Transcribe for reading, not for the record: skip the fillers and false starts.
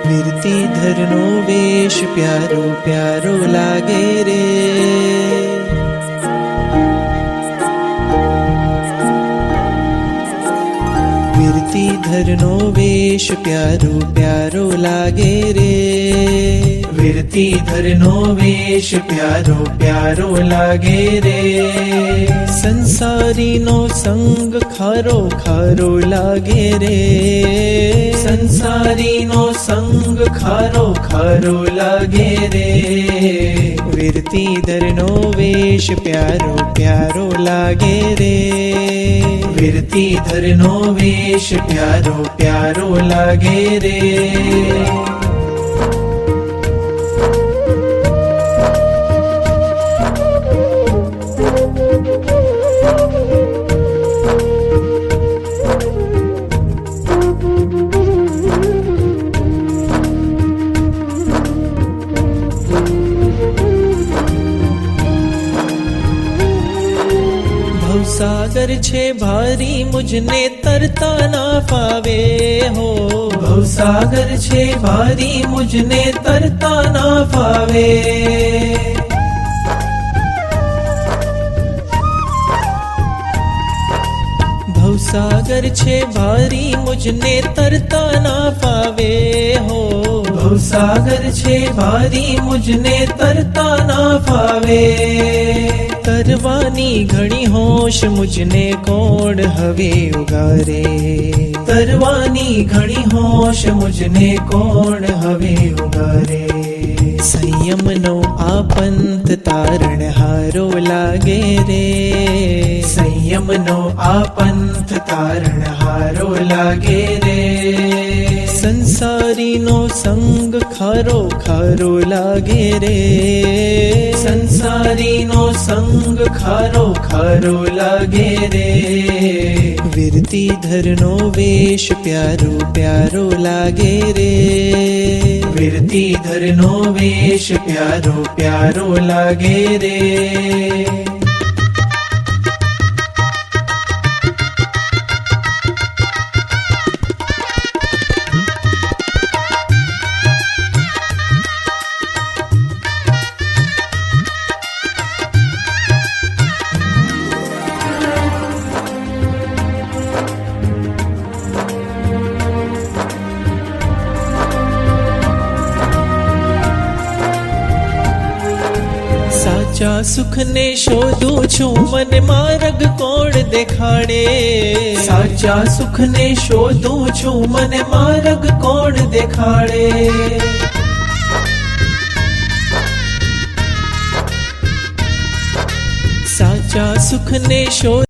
વીરતી ધરનો વેશ પ્યારો પ્યારો લાગે રે। વીરતી ધરનો વેશ પ્યારો પ્યારો લાગે રે। વીરતી ધરનો વેશ પ્યારો પ્યારો લાગે રે। સંસારીનો સંગ ખારો ખારો લાગે રે। સંસારીનો સંગ ખારો ખારો લાગે રે। વીરતી ધરનો વેશ પ્યારો પ્યારો લાગે રે। વીરતી ધરનો વેશ પ્યારો પ્યારો લાગે રે। भवसागर छे भारी मुझने तरता ना पावे हो। भवसागर छे भारी मुझने तरता ना पावे। भवसागर छे भारी मुझने तरता ना पावे हो। भवसागर छे भारी मुझने तरता ना पावे। तरवानी घणी होश मुझने कोण हवे उगारे। तरवानी घणी होश मुझने कोण हवे उगारे। संयम नो आ पंथ तारण हारो लागे रे। संयम नो आ पंथ तारण हारो लागे रे। संसारी नो संग खारो खारो लागे रे। संसारी नो संग खारो खारो लागे रे। वीरती धरनो वेश प्यारो प्यारो लागे रे। वीरती धरनो वेश प्यारो प्यारो लागे रे। साचा सुख ने शोधू छू मन मार्ग कोण देखाड़े। साचा सुख ने शोधू छू मन मार्ग कोण देखाड़े। साचा सुख ने शोध